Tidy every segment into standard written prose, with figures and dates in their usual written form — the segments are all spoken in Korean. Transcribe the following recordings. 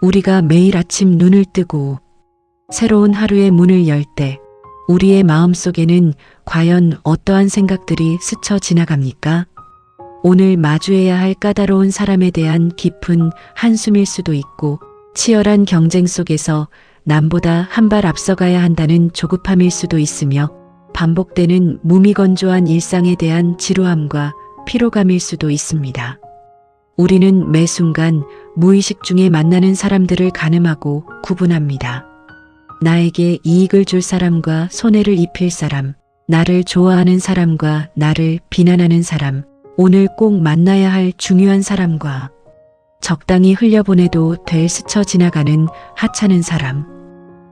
우리가 매일 아침 눈을 뜨고 새로운 하루의 문을 열 때 우리의 마음속에는 과연 어떠한 생각들이 스쳐 지나갑니까? 오늘 마주해야 할 까다로운 사람에 대한 깊은 한숨일 수도 있고, 치열한 경쟁 속에서 남보다 한 발 앞서가야 한다는 조급함일 수도 있으며, 반복되는 무미건조한 일상에 대한 지루함과 피로감일 수도 있습니다. 우리는 매 순간 무의식 중에 만나는 사람들을 가늠하고 구분합니다. 나에게 이익을 줄 사람과 손해를 입힐 사람, 나를 좋아하는 사람과 나를 비난하는 사람, 오늘 꼭 만나야 할 중요한 사람과 적당히 흘려보내도 될 스쳐 지나가는 하찮은 사람.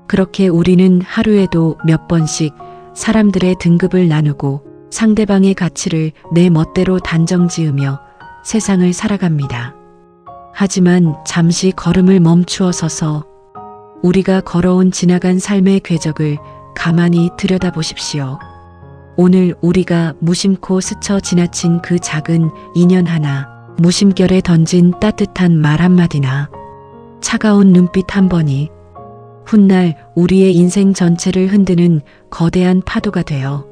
그렇게 우리는 하루에도 몇 번씩 사람들의 등급을 나누고 상대방의 가치를 내 멋대로 단정지으며 세상을 살아갑니다. 하지만 잠시 걸음을 멈추어 서서 우리가 걸어온 지나간 삶의 궤적을 가만히 들여다보십시오. 오늘 우리가 무심코 스쳐 지나친 그 작은 인연 하나, 무심결에 던진 따뜻한 말 한마디나 차가운 눈빛 한 번이 훗날 우리의 인생 전체를 흔드는 거대한 파도가 되어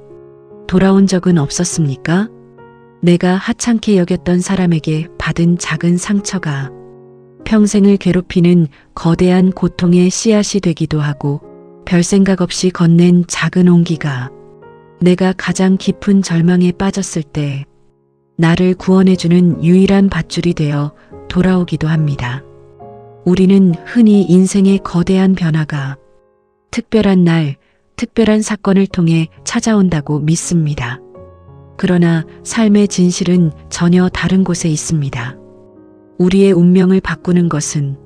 돌아온 적은 없었습니까? 내가 하찮게 여겼던 사람에게 받은 작은 상처가 평생을 괴롭히는 거대한 고통의 씨앗이 되기도 하고, 별 생각 없이 건넨 작은 온기가 내가 가장 깊은 절망에 빠졌을 때 나를 구원해주는 유일한 밧줄이 되어 돌아오기도 합니다. 우리는 흔히 인생의 거대한 변화가 특별한 날, 특별한 사건을 통해 찾아온다고 믿습니다. 그러나 삶의 진실은 전혀 다른 곳에 있습니다. 우리의 운명을 바꾸는 것은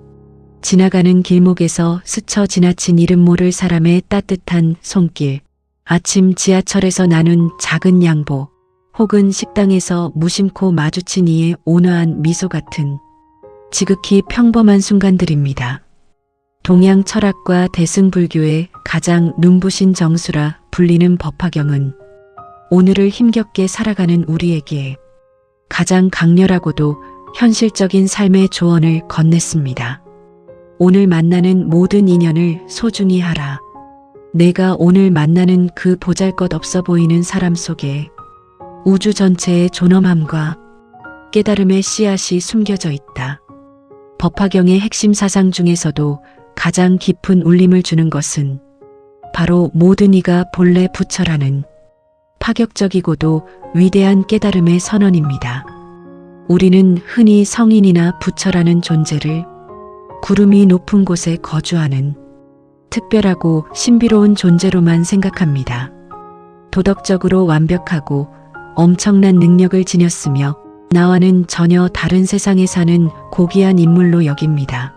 지나가는 길목에서 스쳐 지나친 이름 모를 사람의 따뜻한 손길, 아침 지하철에서 나눈 작은 양보, 혹은 식당에서 무심코 마주친 이의 온화한 미소 같은 지극히 평범한 순간들입니다. 동양 철학과 대승불교의 가장 눈부신 정수라 불리는 법화경은 오늘을 힘겹게 살아가는 우리에게 가장 강렬하고도 현실적인 삶의 조언을 건넸습니다. 오늘 만나는 모든 인연을 소중히 하라. 내가 오늘 만나는 그 보잘것없어 보이는 사람 속에 우주 전체의 존엄함과 깨달음의 씨앗이 숨겨져 있다. 법화경의 핵심 사상 중에서도 가장 깊은 울림을 주는 것은 바로 모든 이가 본래 부처라는 파격적이고도 위대한 깨달음의 선언입니다. 우리는 흔히 성인이나 부처라는 존재를 구름이 높은 곳에 거주하는 특별하고 신비로운 존재로만 생각합니다. 도덕적으로 완벽하고 엄청난 능력을 지녔으며 나와는 전혀 다른 세상에 사는 고귀한 인물로 여깁니다.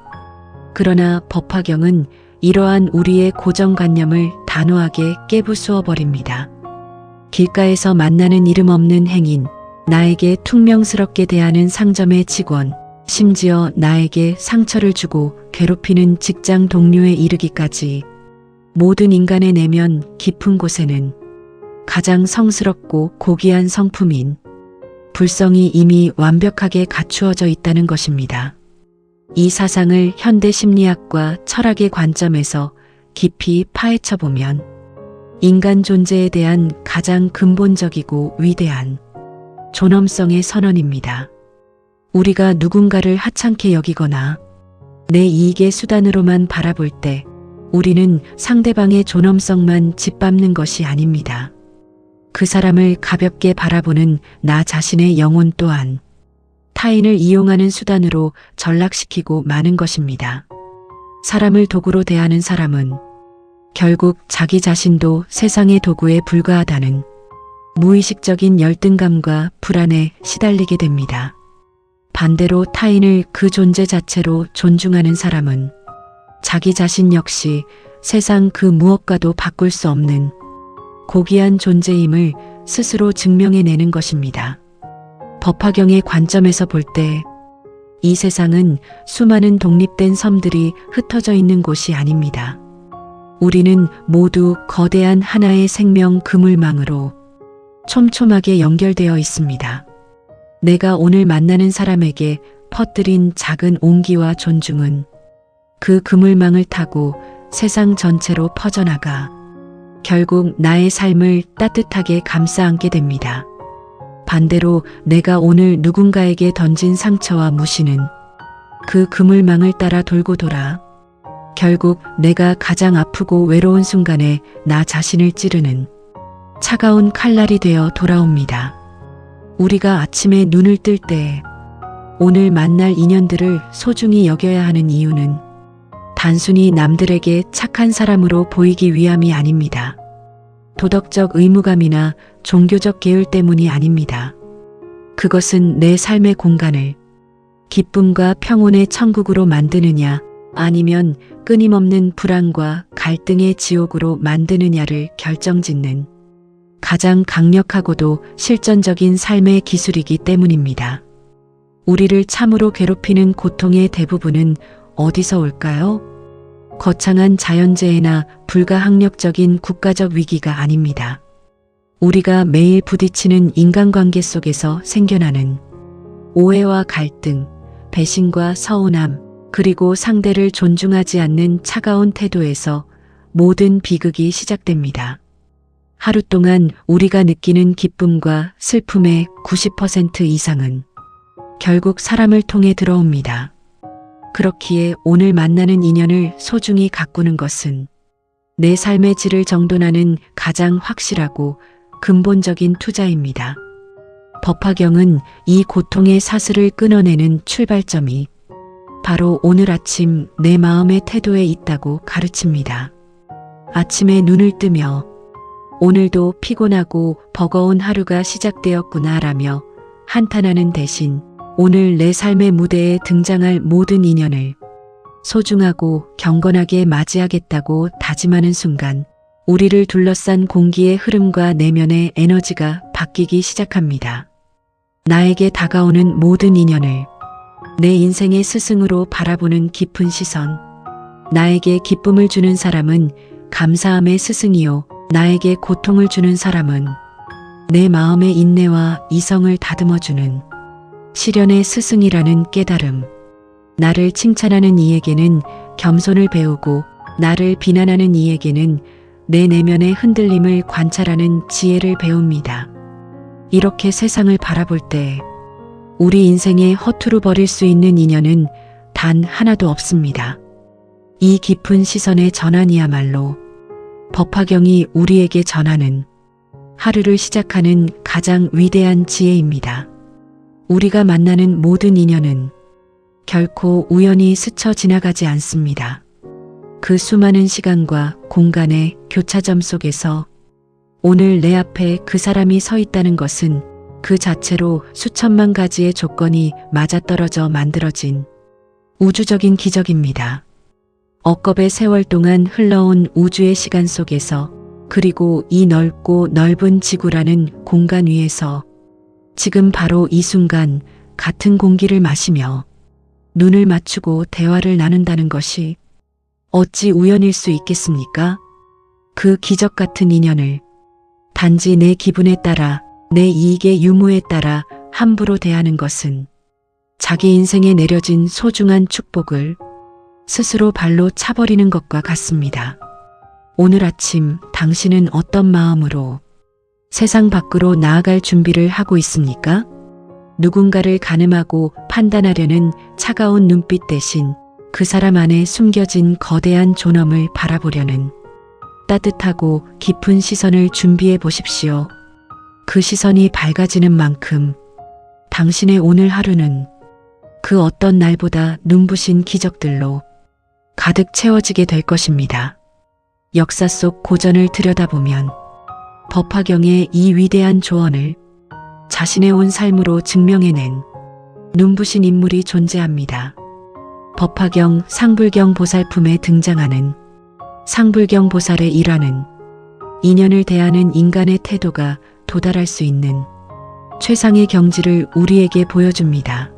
그러나 법화경은 이러한 우리의 고정관념을 단호하게 깨부수어 버립니다. 길가에서 만나는 이름 없는 행인, 나에게 퉁명스럽게 대하는 상점의 직원, 심지어 나에게 상처를 주고 괴롭히는 직장 동료에 이르기까지 모든 인간의 내면 깊은 곳에는 가장 성스럽고 고귀한 성품인 불성이 이미 완벽하게 갖추어져 있다는 것입니다. 이 사상을 현대 심리학과 철학의 관점에서 깊이 파헤쳐 보면 인간 존재에 대한 가장 근본적이고 위대한 존엄성의 선언입니다. 우리가 누군가를 하찮게 여기거나 내 이익의 수단으로만 바라볼 때 우리는 상대방의 존엄성만 짓밟는 것이 아닙니다. 그 사람을 가볍게 바라보는 나 자신의 영혼 또한 타인을 이용하는 수단으로 전락시키고 마는 것입니다. 사람을 도구로 대하는 사람은 결국 자기 자신도 세상의 도구에 불과하다는 무의식적인 열등감과 불안에 시달리게 됩니다. 반대로 타인을 그 존재 자체로 존중하는 사람은 자기 자신 역시 세상 그 무엇과도 바꿀 수 없는 고귀한 존재임을 스스로 증명해내는 것입니다. 법화경의 관점에서 볼 때 이 세상은 수많은 독립된 섬들이 흩어져 있는 곳이 아닙니다. 우리는 모두 거대한 하나의 생명 그물망으로 촘촘하게 연결되어 있습니다. 내가 오늘 만나는 사람에게 퍼뜨린 작은 온기와 존중은 그 그물망을 타고 세상 전체로 퍼져나가 결국 나의 삶을 따뜻하게 감싸 안게 됩니다. 반대로 내가 오늘 누군가에게 던진 상처와 무시는 그 그물망을 따라 돌고 돌아 결국 내가 가장 아프고 외로운 순간에 나 자신을 찌르는 차가운 칼날이 되어 돌아옵니다. 우리가 아침에 눈을 뜰 때 오늘 만날 인연들을 소중히 여겨야 하는 이유는 단순히 남들에게 착한 사람으로 보이기 위함이 아닙니다. 도덕적 의무감이나 종교적 계율 때문이 아닙니다. 그것은 내 삶의 공간을 기쁨과 평온의 천국으로 만드느냐 아니면 끊임없는 불안과 갈등의 지옥으로 만드느냐를 결정짓는 가장 강력하고도 실전적인 삶의 기술이기 때문입니다. 우리를 참으로 괴롭히는 고통의 대부분은 어디서 올까요? 거창한 자연재해나 불가항력적인 국가적 위기가 아닙니다. 우리가 매일 부딪히는 인간관계 속에서 생겨나는 오해와 갈등, 배신과 서운함, 그리고 상대를 존중하지 않는 차가운 태도에서 모든 비극이 시작됩니다. 하루 동안 우리가 느끼는 기쁨과 슬픔의 90% 이상은 결국 사람을 통해 들어옵니다. 그렇기에 오늘 만나는 인연을 소중히 가꾸는 것은 내 삶의 질을 정돈하는 가장 확실하고 근본적인 투자입니다. 법화경은 이 고통의 사슬을 끊어내는 출발점이 바로 오늘 아침 내 마음의 태도에 있다고 가르칩니다. 아침에 눈을 뜨며 오늘도 피곤하고 버거운 하루가 시작되었구나라며 한탄하는 대신 오늘 내 삶의 무대에 등장할 모든 인연을 소중하고 경건하게 맞이하겠다고 다짐하는 순간 우리를 둘러싼 공기의 흐름과 내면의 에너지가 바뀌기 시작합니다. 나에게 다가오는 모든 인연을 내 인생의 스승으로 바라보는 깊은 시선. 나에게 기쁨을 주는 사람은 감사함의 스승이요. 나에게 고통을 주는 사람은 내 마음의 인내와 이성을 다듬어주는 시련의 스승이라는 깨달음. 나를 칭찬하는 이에게는 겸손을 배우고 나를 비난하는 이에게는 내 내면의 흔들림을 관찰하는 지혜를 배웁니다. 이렇게 세상을 바라볼 때 우리 인생에 허투루 버릴 수 있는 인연은 단 하나도 없습니다. 이 깊은 시선의 전환이야말로 법화경이 우리에게 전하는 하루를 시작하는 가장 위대한 지혜입니다. 우리가 만나는 모든 인연은 결코 우연히 스쳐 지나가지 않습니다. 그 수많은 시간과 공간의 교차점 속에서 오늘 내 앞에 그 사람이 서 있다는 것은 그 자체로 수천만 가지의 조건이 맞아떨어져 만들어진 우주적인 기적입니다. 억겁의 세월 동안 흘러온 우주의 시간 속에서 그리고 이 넓고 넓은 지구라는 공간 위에서 지금 바로 이 순간 같은 공기를 마시며 눈을 맞추고 대화를 나눈다는 것이 어찌 우연일 수 있겠습니까? 그 기적 같은 인연을 단지 내 기분에 따라 내 이익의 유무에 따라 함부로 대하는 것은 자기 인생에 내려진 소중한 축복을 스스로 발로 차버리는 것과 같습니다. 오늘 아침 당신은 어떤 마음으로 세상 밖으로 나아갈 준비를 하고 있습니까? 누군가를 가늠하고 판단하려는 차가운 눈빛 대신 그 사람 안에 숨겨진 거대한 존엄을 바라보려는 따뜻하고 깊은 시선을 준비해 보십시오. 그 시선이 밝아지는 만큼 당신의 오늘 하루는 그 어떤 날보다 눈부신 기적들로 가득 채워지게 될 것입니다. 역사 속 고전을 들여다보면 법화경의 이 위대한 조언을 자신의 온 삶으로 증명해낸 눈부신 인물이 존재합니다. 법화경 상불경 보살품에 등장하는 상불경 보살의 일화는 인연을 대하는 인간의 태도가 도달할 수 있는 최상의 경지를 우리에게 보여줍니다.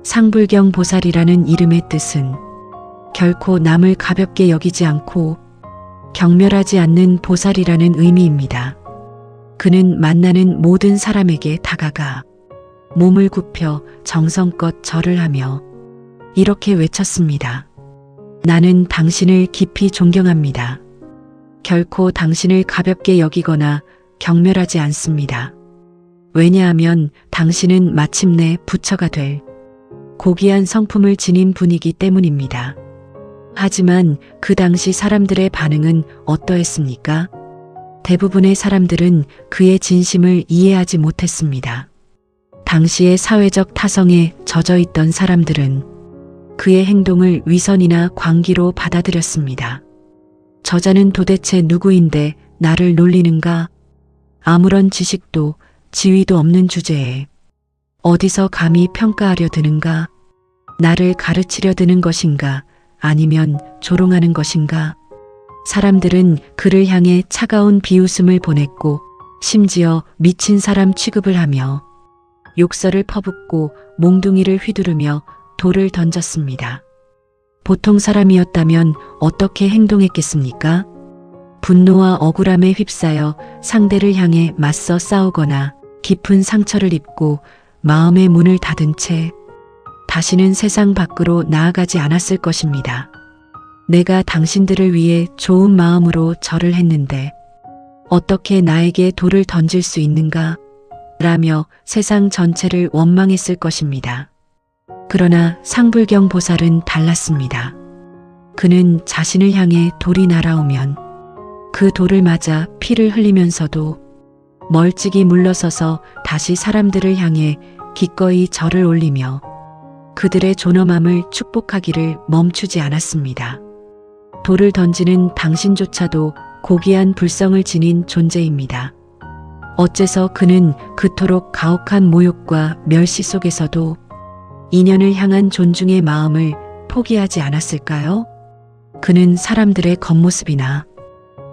상불경 보살이라는 이름의 뜻은 결코 남을 가볍게 여기지 않고 경멸하지 않는 보살이라는 의미입니다. 그는 만나는 모든 사람에게 다가가 몸을 굽혀 정성껏 절을 하며 이렇게 외쳤습니다. 나는 당신을 깊이 존경합니다. 결코 당신을 가볍게 여기거나 경멸하지 않습니다. 왜냐하면 당신은 마침내 부처가 될 고귀한 성품을 지닌 분이기 때문입니다. 하지만 그 당시 사람들의 반응은 어떠했습니까? 대부분의 사람들은 그의 진심을 이해하지 못했습니다. 당시의 사회적 타성에 젖어 있던 사람들은 그의 행동을 위선이나 광기로 받아들였습니다. 저자는 도대체 누구인데 나를 놀리는가? 아무런 지식도 지위도 없는 주제에 어디서 감히 평가하려 드는가? 나를 가르치려 드는 것인가? 아니면 조롱하는 것인가? 사람들은 그를 향해 차가운 비웃음을 보냈고 심지어 미친 사람 취급을 하며 욕설을 퍼붓고 몽둥이를 휘두르며 돌을 던졌습니다. 보통 사람이었다면 어떻게 행동했겠습니까? 분노와 억울함에 휩싸여 상대를 향해 맞서 싸우거나 깊은 상처를 입고 마음의 문을 닫은 채 다시는 세상 밖으로 나아가지 않았을 것입니다. 내가 당신들을 위해 좋은 마음으로 절을 했는데 어떻게 나에게 돌을 던질 수 있는가? 라며 세상 전체를 원망했을 것입니다. 그러나 상불경 보살은 달랐습니다. 그는 자신을 향해 돌이 날아오면 그 돌을 맞아 피를 흘리면서도 멀찍이 물러서서 다시 사람들을 향해 기꺼이 절을 올리며 그들의 존엄함을 축복하기를 멈추지 않았습니다. 돌을 던지는 당신조차도 고귀한 불성을 지닌 존재입니다. 어째서 그는 그토록 가혹한 모욕과 멸시 속에서도 인연을 향한 존중의 마음을 포기하지 않았을까요? 그는 사람들의 겉모습이나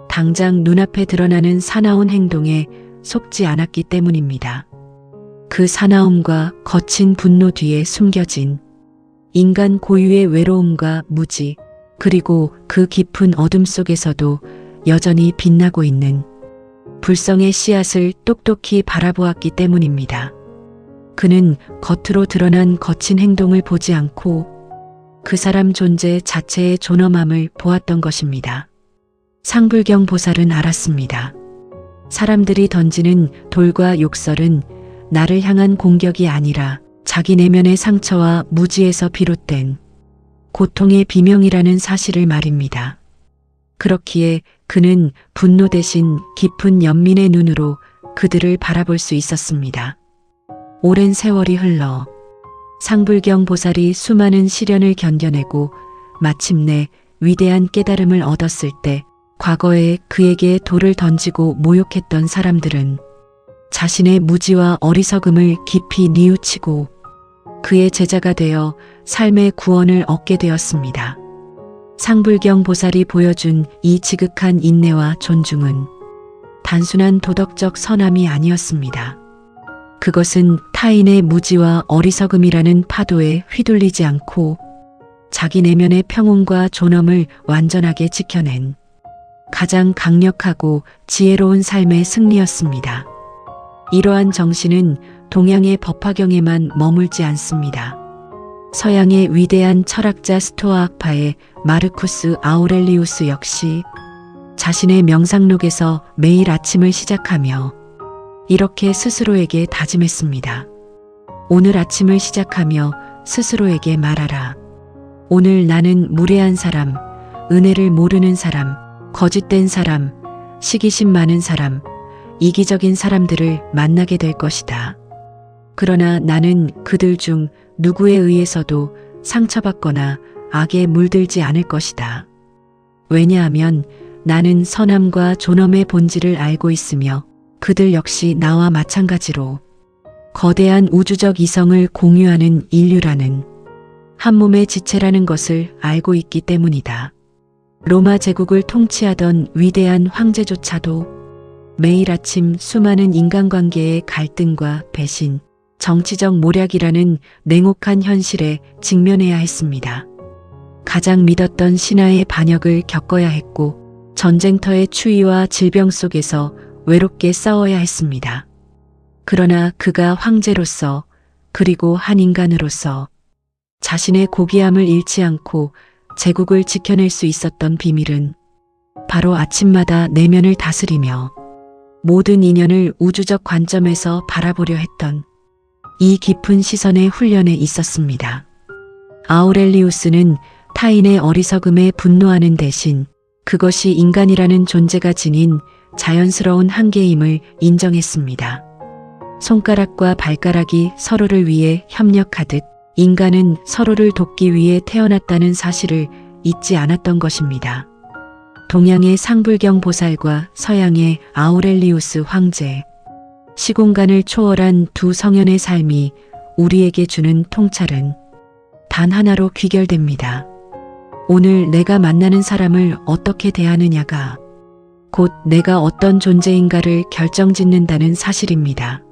당장 눈앞에 드러나는 사나운 행동에 속지 않았기 때문입니다. 그 사나움과 거친 분노 뒤에 숨겨진 인간 고유의 외로움과 무지, 그리고 그 깊은 어둠 속에서도 여전히 빛나고 있는 불성의 씨앗을 똑똑히 바라보았기 때문입니다. 그는 겉으로 드러난 거친 행동을 보지 않고 그 사람 존재 자체의 존엄함을 보았던 것입니다. 상불경 보살은 알았습니다. 사람들이 던지는 돌과 욕설은 나를 향한 공격이 아니라 자기 내면의 상처와 무지에서 비롯된 고통의 비명이라는 사실을 말입니다. 그렇기에 그는 분노 대신 깊은 연민의 눈으로 그들을 바라볼 수 있었습니다. 오랜 세월이 흘러 상불경 보살이 수많은 시련을 견뎌내고 마침내 위대한 깨달음을 얻었을 때 과거에 그에게 돌을 던지고 모욕했던 사람들은 자신의 무지와 어리석음을 깊이 뉘우치고 그의 제자가 되어 삶의 구원을 얻게 되었습니다. 상불경 보살이 보여준 이 지극한 인내와 존중은 단순한 도덕적 선함이 아니었습니다. 그것은 타인의 무지와 어리석음이라는 파도에 휘둘리지 않고 자기 내면의 평온과 존엄을 완전하게 지켜낸 가장 강력하고 지혜로운 삶의 승리였습니다. 이러한 정신은 동양의 법화경에만 머물지 않습니다. 서양의 위대한 철학자 스토아학파의 마르쿠스 아우렐리우스 역시 자신의 명상록에서 매일 아침을 시작하며 이렇게 스스로에게 다짐했습니다. 오늘 아침을 시작하며 스스로에게 말하라. 오늘 나는 무례한 사람, 은혜를 모르는 사람, 거짓된 사람, 시기심 많은 사람, 이기적인 사람들을 만나게 될 것이다. 그러나 나는 그들 중 누구에 의해서도 상처받거나 악에 물들지 않을 것이다. 왜냐하면 나는 선함과 존엄의 본질을 알고 있으며 그들 역시 나와 마찬가지로 거대한 우주적 이성을 공유하는 인류라는 한 몸의 지체라는 것을 알고 있기 때문이다. 로마 제국을 통치하던 위대한 황제조차도 매일 아침 수많은 인간관계의 갈등과 배신, 정치적 모략이라는 냉혹한 현실에 직면해야 했습니다. 가장 믿었던 신하의 반역을 겪어야 했고 전쟁터의 추위와 질병 속에서 외롭게 싸워야 했습니다. 그러나 그가 황제로서 그리고 한 인간으로서 자신의 고귀함을 잃지 않고 제국을 지켜낼 수 있었던 비밀은 바로 아침마다 내면을 다스리며 모든 인연을 우주적 관점에서 바라보려 했던 이 깊은 시선의 훈련에 있었습니다. 아우렐리우스는 타인의 어리석음에 분노하는 대신 그것이 인간이라는 존재가 지닌 자연스러운 한계임을 인정했습니다. 손가락과 발가락이 서로를 위해 협력하듯 인간은 서로를 돕기 위해 태어났다는 사실을 잊지 않았던 것입니다. 동양의 상불경 보살과 서양의 아우렐리우스 황제, 시공간을 초월한 두 성현의 삶이 우리에게 주는 통찰은 단 하나로 귀결됩니다. 오늘 내가 만나는 사람을 어떻게 대하느냐가 곧 내가 어떤 존재인가를 결정짓는다는 사실입니다.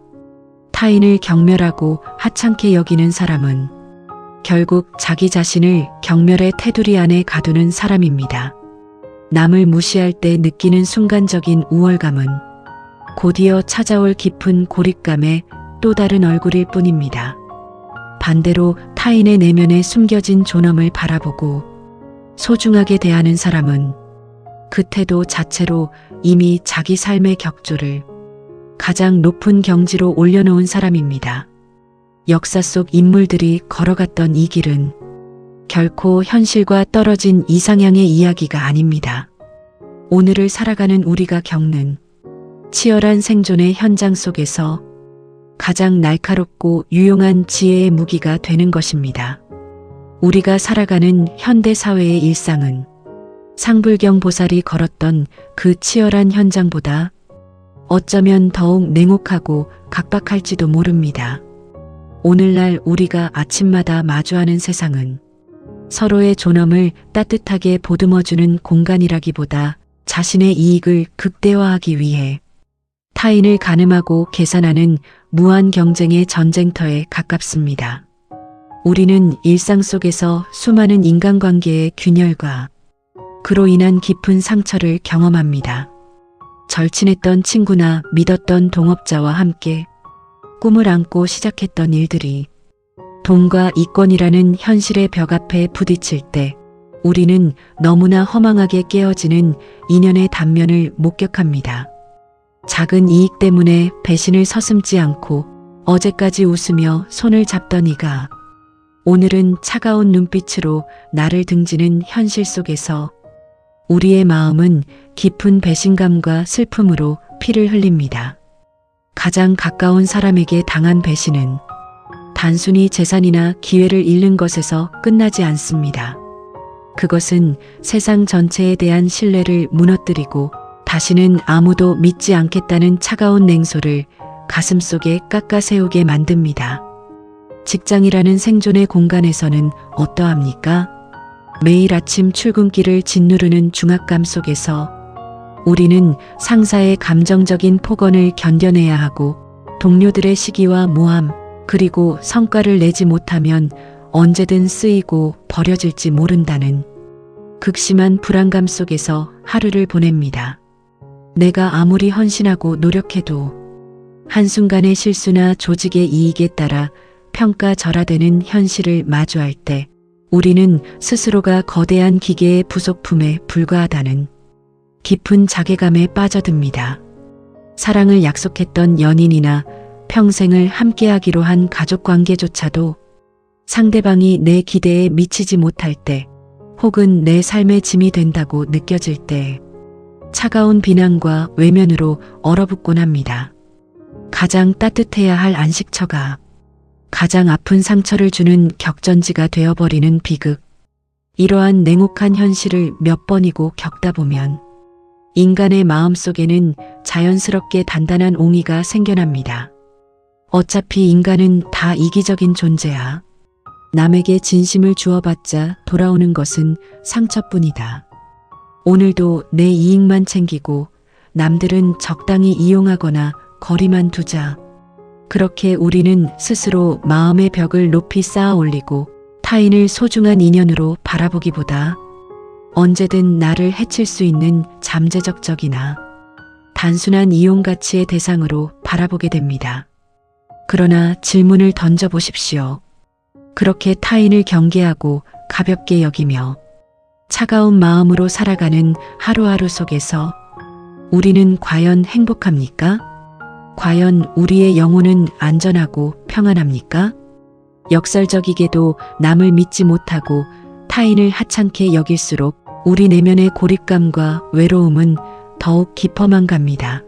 타인을 경멸하고 하찮게 여기는 사람은 결국 자기 자신을 경멸의 테두리 안에 가두는 사람입니다. 남을 무시할 때 느끼는 순간적인 우월감은 곧이어 찾아올 깊은 고립감의 또 다른 얼굴일 뿐입니다. 반대로 타인의 내면에 숨겨진 존엄을 바라보고 소중하게 대하는 사람은 그 태도 자체로 이미 자기 삶의 격조를 가장 높은 경지로 올려놓은 사람입니다. 역사 속 인물들이 걸어갔던 이 길은 결코 현실과 떨어진 이상향의 이야기가 아닙니다. 오늘을 살아가는 우리가 겪는 치열한 생존의 현장 속에서 가장 날카롭고 유용한 지혜의 무기가 되는 것입니다. 우리가 살아가는 현대 사회의 일상은 상불경 보살이 걸었던 그 치열한 현장보다 어쩌면 더욱 냉혹하고 각박할지도 모릅니다. 오늘날 우리가 아침마다 마주하는 세상은 서로의 존엄을 따뜻하게 보듬어주는 공간이라기보다 자신의 이익을 극대화하기 위해 타인을 가늠하고 계산하는 무한 경쟁의 전쟁터에 가깝습니다. 우리는 일상 속에서 수많은 인간관계의 균열과 그로 인한 깊은 상처를 경험합니다. 절친했던 친구나 믿었던 동업자와 함께 꿈을 안고 시작했던 일들이 돈과 이권이라는 현실의 벽 앞에 부딪힐 때 우리는 너무나 허망하게 깨어지는 인연의 단면을 목격합니다. 작은 이익 때문에 배신을 서슴지 않고 어제까지 웃으며 손을 잡던 이가 오늘은 차가운 눈빛으로 나를 등지는 현실 속에서 우리의 마음은 깊은 배신감과 슬픔으로 피를 흘립니다. 가장 가까운 사람에게 당한 배신은 단순히 재산이나 기회를 잃는 것에서 끝나지 않습니다. 그것은 세상 전체에 대한 신뢰를 무너뜨리고 다시는 아무도 믿지 않겠다는 차가운 냉소를 가슴속에 깎아 세우게 만듭니다. 직장이라는 생존의 공간에서는 어떠합니까? 매일 아침 출근길을 짓누르는 중압감 속에서 우리는 상사의 감정적인 폭언을 견뎌내야 하고 동료들의 시기와 모함 그리고 성과를 내지 못하면 언제든 쓰이고 버려질지 모른다는 극심한 불안감 속에서 하루를 보냅니다. 내가 아무리 헌신하고 노력해도 한순간의 실수나 조직의 이익에 따라 평가절하되는 현실을 마주할 때 우리는 스스로가 거대한 기계의 부속품에 불과하다는 깊은 자괴감에 빠져듭니다. 사랑을 약속했던 연인이나 평생을 함께하기로 한 가족관계조차도 상대방이 내 기대에 미치지 못할 때 혹은 내 삶의 짐이 된다고 느껴질 때 차가운 비난과 외면으로 얼어붙곤 합니다. 가장 따뜻해야 할 안식처가 가장 아픈 상처를 주는 격전지가 되어버리는 비극. 이러한 냉혹한 현실을 몇 번이고 겪다 보면 인간의 마음속에는 자연스럽게 단단한 옹의가 생겨납니다. 어차피 인간은 다 이기적인 존재야. 남에게 진심을 주어봤자 돌아오는 것은 상처뿐이다. 오늘도 내 이익만 챙기고 남들은 적당히 이용하거나 거리만 두자. 그렇게 우리는 스스로 마음의 벽을 높이 쌓아 올리고 타인을 소중한 인연으로 바라보기보다 언제든 나를 해칠 수 있는 잠재적 적이나 단순한 이용 가치의 대상으로 바라보게 됩니다. 그러나 질문을 던져보십시오. 그렇게 타인을 경계하고 가볍게 여기며 차가운 마음으로 살아가는 하루하루 속에서 우리는 과연 행복합니까? 과연 우리의 영혼은 안전하고 평안합니까? 역설적이게도 남을 믿지 못하고 타인을 하찮게 여길수록 우리 내면의 고립감과 외로움은 더욱 깊어만 갑니다.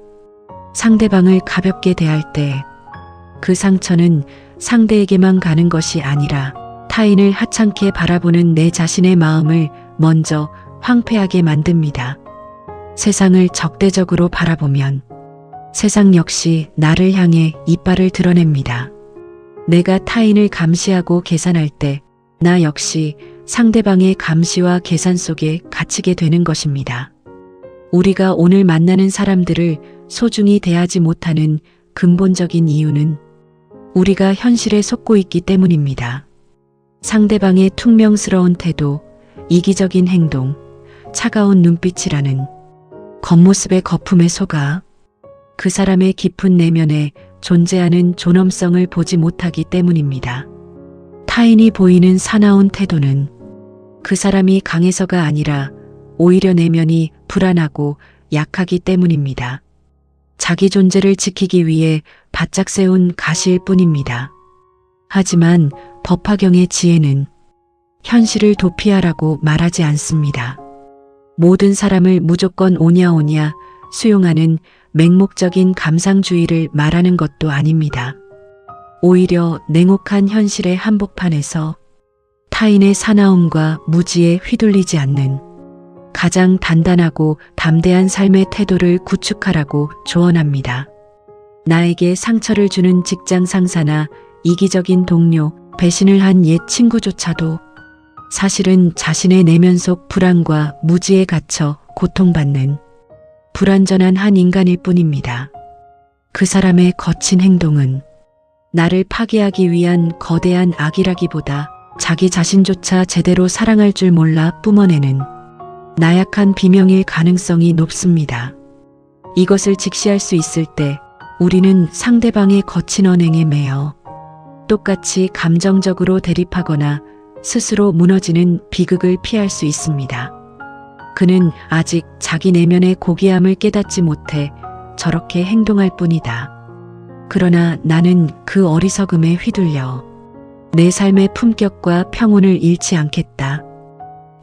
상대방을 가볍게 대할 때 그 상처는 상대에게만 가는 것이 아니라 타인을 하찮게 바라보는 내 자신의 마음을 먼저 황폐하게 만듭니다. 세상을 적대적으로 바라보면 세상 역시 나를 향해 이빨을 드러냅니다. 내가 타인을 감시하고 계산할 때 나 역시 상대방의 감시와 계산 속에 갇히게 되는 것입니다. 우리가 오늘 만나는 사람들을 소중히 대하지 못하는 근본적인 이유는 우리가 현실에 속고 있기 때문입니다. 상대방의 퉁명스러운 태도, 이기적인 행동, 차가운 눈빛이라는 겉모습의 거품에 속아 그 사람의 깊은 내면에 존재하는 존엄성을 보지 못하기 때문입니다. 타인이 보이는 사나운 태도는 그 사람이 강해서가 아니라 오히려 내면이 불안하고 약하기 때문입니다. 자기 존재를 지키기 위해 바짝 세운 가시일 뿐입니다. 하지만 법화경의 지혜는 현실을 도피하라고 말하지 않습니다. 모든 사람을 무조건 오냐오냐 수용하는 맹목적인 감상주의를 말하는 것도 아닙니다. 오히려 냉혹한 현실의 한복판에서 타인의 사나움과 무지에 휘둘리지 않는 가장 단단하고 담대한 삶의 태도를 구축하라고 조언합니다. 나에게 상처를 주는 직장 상사나 이기적인 동료, 배신을 한 옛 친구조차도 사실은 자신의 내면 속 불안과 무지에 갇혀 고통받는 불완전한 한 인간일 뿐입니다. 그 사람의 거친 행동은 나를 파괴하기 위한 거대한 악이라기보다 자기 자신조차 제대로 사랑할 줄 몰라 뿜어내는 나약한 비명일 가능성이 높습니다. 이것을 직시할 수 있을 때 우리는 상대방의 거친 언행에 매여 똑같이 감정적으로 대립하거나 스스로 무너지는 비극을 피할 수 있습니다. 그는 아직 자기 내면의 고귀함을 깨닫지 못해 저렇게 행동할 뿐이다. 그러나 나는 그 어리석음에 휘둘려 내 삶의 품격과 평온을 잃지 않겠다.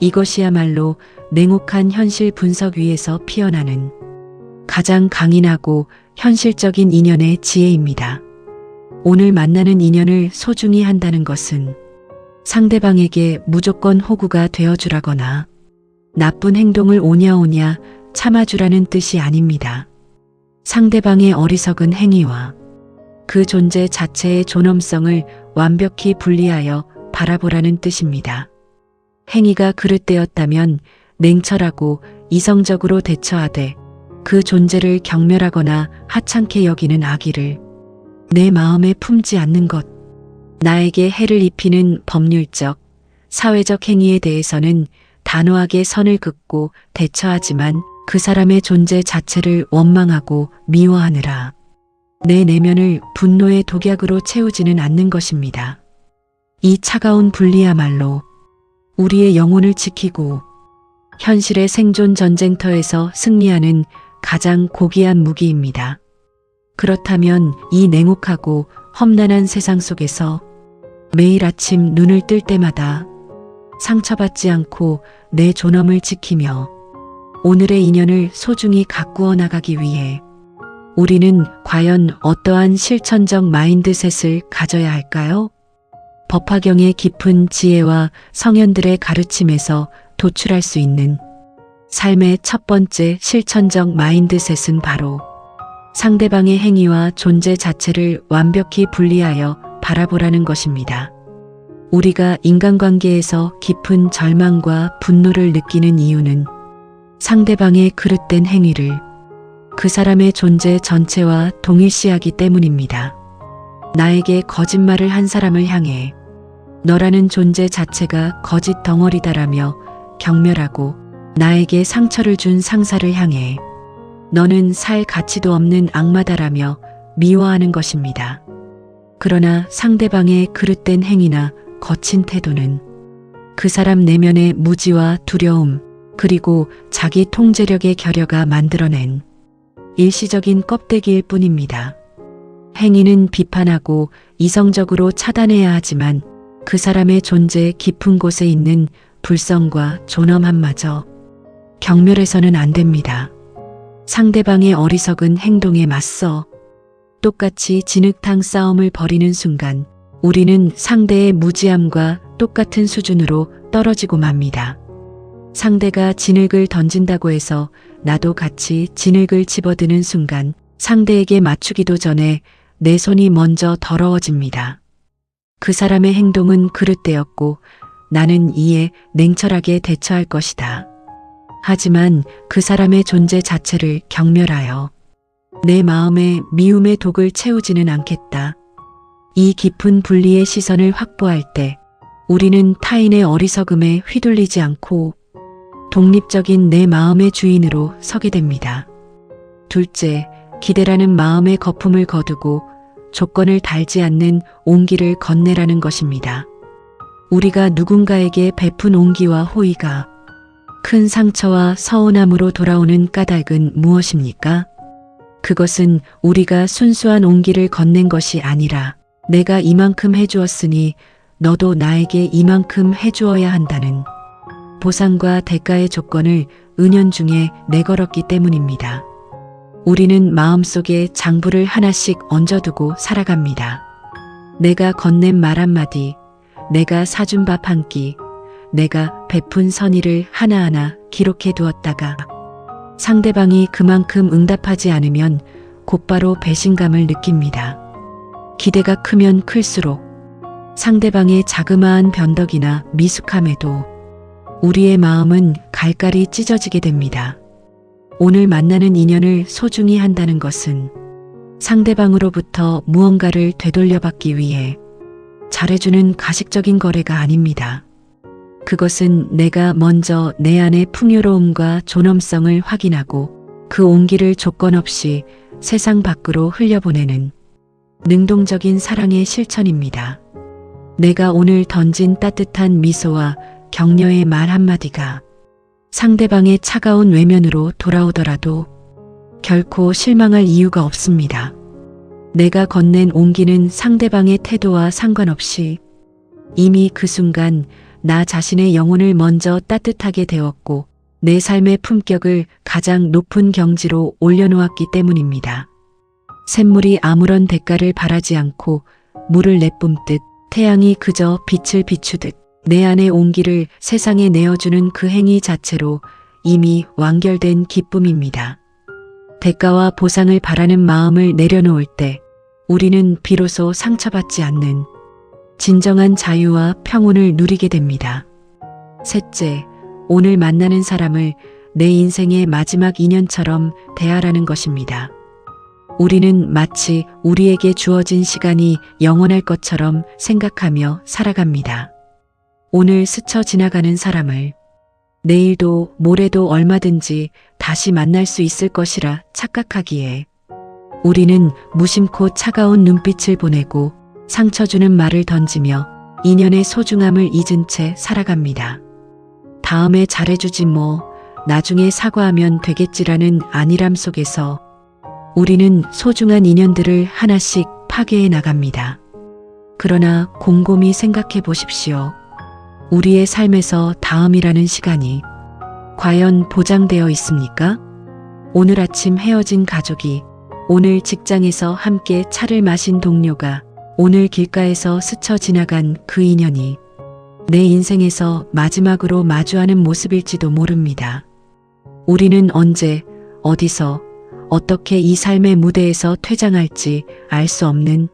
이것이야말로 냉혹한 현실 분석 위에서 피어나는 가장 강인하고 현실적인 인연의 지혜입니다. 오늘 만나는 인연을 소중히 한다는 것은 상대방에게 무조건 호구가 되어주라거나 나쁜 행동을 오냐오냐 참아주라는 뜻이 아닙니다. 상대방의 어리석은 행위와 그 존재 자체의 존엄성을 완벽히 분리하여 바라보라는 뜻입니다. 행위가 그릇되었다면 냉철하고 이성적으로 대처하되 그 존재를 경멸하거나 하찮게 여기는 악의를 내 마음에 품지 않는 것. 나에게 해를 입히는 법률적, 사회적 행위에 대해서는 단호하게 선을 긋고 대처하지만 그 사람의 존재 자체를 원망하고 미워하느라 내 내면을 분노의 독약으로 채우지는 않는 것입니다. 이 차가운 분리야말로 우리의 영혼을 지키고 현실의 생존 전쟁터에서 승리하는 가장 고귀한 무기입니다. 그렇다면 이 냉혹하고 험난한 세상 속에서 매일 아침 눈을 뜰 때마다 상처받지 않고 내 존엄을 지키며 오늘의 인연을 소중히 가꾸어 나가기 위해 우리는 과연 어떠한 실천적 마인드셋을 가져야 할까요? 법화경의 깊은 지혜와 성현들의 가르침에서 도출할 수 있는 삶의 첫 번째 실천적 마인드셋은 바로 상대방의 행위와 존재 자체를 완벽히 분리하여 바라보라는 것입니다. 우리가 인간관계에서 깊은 절망과 분노를 느끼는 이유는 상대방의 그릇된 행위를 그 사람의 존재 전체와 동일시하기 때문입니다. 나에게 거짓말을 한 사람을 향해 너라는 존재 자체가 거짓 덩어리다라며 경멸하고 나에게 상처를 준 상사를 향해 너는 살 가치도 없는 악마다라며 미워하는 것입니다. 그러나 상대방의 그릇된 행위나 거친 태도는 그 사람 내면의 무지와 두려움, 그리고 자기 통제력의 결여가 만들어낸 일시적인 껍데기일 뿐입니다. 행위는 비판하고 이성적으로 차단해야 하지만 그 사람의 존재 깊은 곳에 있는 불성과 존엄함마저 경멸해서는 안 됩니다. 상대방의 어리석은 행동에 맞서 똑같이 진흙탕 싸움을 벌이는 순간 우리는 상대의 무지함과 똑같은 수준으로 떨어지고 맙니다. 상대가 진흙을 던진다고 해서 나도 같이 진흙을 집어드는 순간 상대에게 맞추기도 전에 내 손이 먼저 더러워집니다. 그 사람의 행동은 그릇되었고 나는 이에 냉철하게 대처할 것이다. 하지만 그 사람의 존재 자체를 경멸하여 내 마음에 미움의 독을 채우지는 않겠다. 이 깊은 분리의 시선을 확보할 때 우리는 타인의 어리석음에 휘둘리지 않고 독립적인 내 마음의 주인으로 서게 됩니다. 둘째, 기대라는 마음의 거품을 거두고 조건을 달지 않는 온기를 건네라는 것입니다. 우리가 누군가에게 베푼 온기와 호의가 큰 상처와 서운함으로 돌아오는 까닭은 무엇입니까? 그것은 우리가 순수한 온기를 건넨 것이 아니라 내가 이만큼 해주었으니 너도 나에게 이만큼 해주어야 한다는 보상과 대가의 조건을 은연중에 내걸었기 때문입니다. 우리는 마음속에 장부를 하나씩 얹어두고 살아갑니다. 내가 건넨 말 한마디, 내가 사준 밥 한 끼, 내가 베푼 선의를 하나하나 기록해 두었다가 상대방이 그만큼 응답하지 않으면 곧바로 배신감을 느낍니다. 기대가 크면 클수록 상대방의 자그마한 변덕이나 미숙함에도 우리의 마음은 갈갈이 찢어지게 됩니다. 오늘 만나는 인연을 소중히 한다는 것은 상대방으로부터 무언가를 되돌려받기 위해 잘해주는 가식적인 거래가 아닙니다. 그것은 내가 먼저 내 안의 풍요로움과 존엄성을 확인하고 그 온기를 조건 없이 세상 밖으로 흘려보내는 능동적인 사랑의 실천입니다. 내가 오늘 던진 따뜻한 미소와 격려의 말 한마디가 상대방의 차가운 외면으로 돌아오더라도 결코 실망할 이유가 없습니다. 내가 건넨 온기는 상대방의 태도와 상관없이 이미 그 순간 나 자신의 영혼을 먼저 따뜻하게 데웠고 내 삶의 품격을 가장 높은 경지로 올려놓았기 때문입니다. 샘물이 아무런 대가를 바라지 않고 물을 내뿜듯 태양이 그저 빛을 비추듯 내 안의 온기를 세상에 내어주는 그 행위 자체로 이미 완결된 기쁨입니다. 대가와 보상을 바라는 마음을 내려놓을 때 우리는 비로소 상처받지 않는 진정한 자유와 평온을 누리게 됩니다. 셋째, 오늘 만나는 사람을 내 인생의 마지막 인연처럼 대하라는 것입니다. 우리는 마치 우리에게 주어진 시간이 영원할 것처럼 생각하며 살아갑니다. 오늘 스쳐 지나가는 사람을 내일도 모레도 얼마든지 다시 만날 수 있을 것이라 착각하기에 우리는 무심코 차가운 눈빛을 보내고 상처 주는 말을 던지며 인연의 소중함을 잊은 채 살아갑니다. 다음에 잘해주지 뭐, 나중에 사과하면 되겠지라는 안일함 속에서 우리는 소중한 인연들을 하나씩 파괴해 나갑니다. 그러나 곰곰이 생각해 보십시오. 우리의 삶에서 다음이라는 시간이 과연 보장되어 있습니까? 오늘 아침 헤어진 가족이, 오늘 직장에서 함께 차를 마신 동료가, 오늘 길가에서 스쳐 지나간 그 인연이 내 인생에서 마지막으로 마주하는 모습일지도 모릅니다. 우리는 언제, 어디서, 어떻게 이 삶의 무대에서 퇴장할지 알 수 없는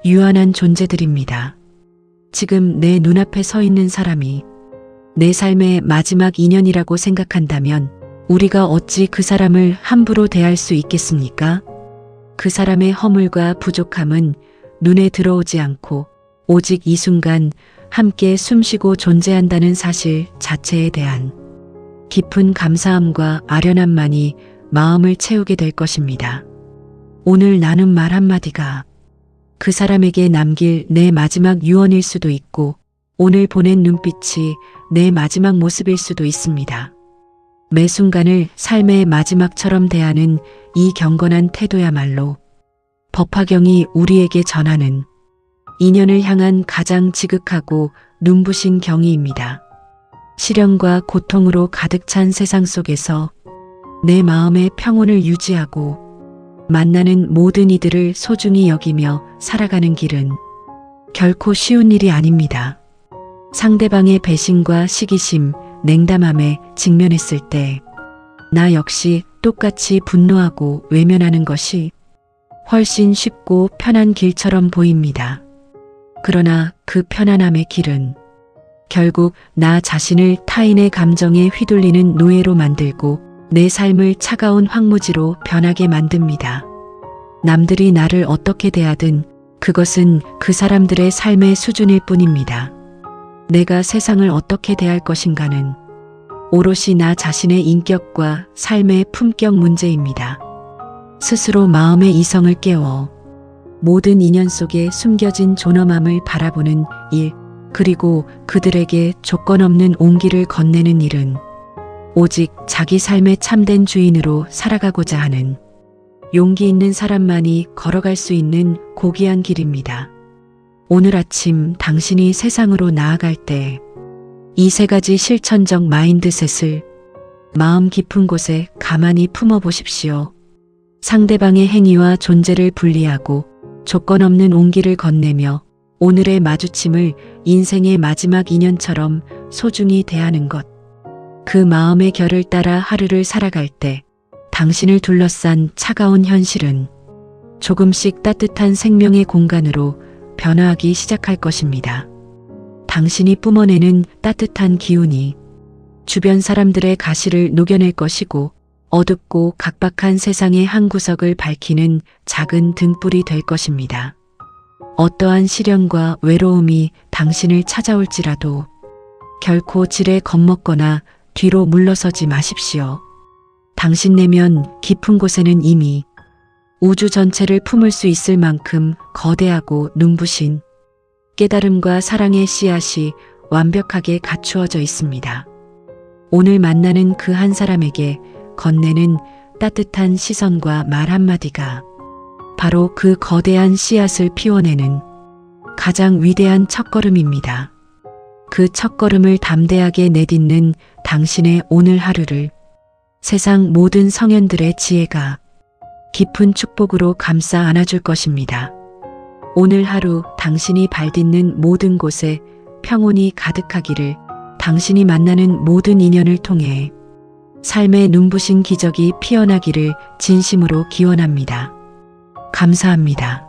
유한한 존재들입니다. 지금 내 눈앞에 서 있는 사람이 내 삶의 마지막 인연이라고 생각한다면 우리가 어찌 그 사람을 함부로 대할 수 있겠습니까? 그 사람의 허물과 부족함은 눈에 들어오지 않고 오직 이 순간 함께 숨쉬고 존재한다는 사실 자체에 대한 깊은 감사함과 아련함만이 마음을 채우게 될 것입니다. 오늘 나눈 말 한마디가 그 사람에게 남길 내 마지막 유언일 수도 있고 오늘 보낸 눈빛이 내 마지막 모습일 수도 있습니다. 매 순간을 삶의 마지막처럼 대하는 이 경건한 태도야말로 법화경이 우리에게 전하는 인연을 향한 가장 지극하고 눈부신 경의입니다. 시련과 고통으로 가득 찬 세상 속에서 내 마음의 평온을 유지하고 만나는 모든 이들을 소중히 여기며 살아가는 길은 결코 쉬운 일이 아닙니다. 상대방의 배신과 시기심, 냉담함에 직면했을 때 나 역시 똑같이 분노하고 외면하는 것이 훨씬 쉽고 편한 길처럼 보입니다. 그러나 그 편안함의 길은 결국 나 자신을 타인의 감정에 휘둘리는 노예로 만들고 내 삶을 차가운 황무지로 변하게 만듭니다. 남들이 나를 어떻게 대하든 그것은 그 사람들의 삶의 수준일 뿐입니다. 내가 세상을 어떻게 대할 것인가는 오롯이 나 자신의 인격과 삶의 품격 문제입니다. 스스로 마음의 이성을 깨워 모든 인연 속에 숨겨진 존엄함을 바라보는 일, 그리고 그들에게 조건 없는 온기를 건네는 일은 오직 자기 삶의 참된 주인으로 살아가고자 하는 용기 있는 사람만이 걸어갈 수 있는 고귀한 길입니다. 오늘 아침 당신이 세상으로 나아갈 때 이 세 가지 실천적 마인드셋을 마음 깊은 곳에 가만히 품어 보십시오. 상대방의 행위와 존재를 분리하고 조건 없는 온기를 건네며 오늘의 마주침을 인생의 마지막 인연처럼 소중히 대하는 것. 그 마음의 결을 따라 하루를 살아갈 때 당신을 둘러싼 차가운 현실은 조금씩 따뜻한 생명의 공간으로 변화하기 시작할 것입니다. 당신이 뿜어내는 따뜻한 기운이 주변 사람들의 가시를 녹여낼 것이고 어둡고 각박한 세상의 한 구석을 밝히는 작은 등불이 될 것입니다. 어떠한 시련과 외로움이 당신을 찾아올지라도 결코 지레 겁먹거나 뒤로 물러서지 마십시오. 당신 내면 깊은 곳에는 이미 우주 전체를 품을 수 있을 만큼 거대하고 눈부신 깨달음과 사랑의 씨앗이 완벽하게 갖추어져 있습니다. 오늘 만나는 그 한 사람에게 건네는 따뜻한 시선과 말 한마디가 바로 그 거대한 씨앗을 피워내는 가장 위대한 첫걸음입니다. 그 첫걸음을 담대하게 내딛는 당신의 오늘 하루를 세상 모든 성현들의 지혜가 깊은 축복으로 감싸 안아줄 것입니다. 오늘 하루 당신이 발딛는 모든 곳에 평온이 가득하기를, 당신이 만나는 모든 인연을 통해 삶의 눈부신 기적이 피어나기를 진심으로 기원합니다. 감사합니다.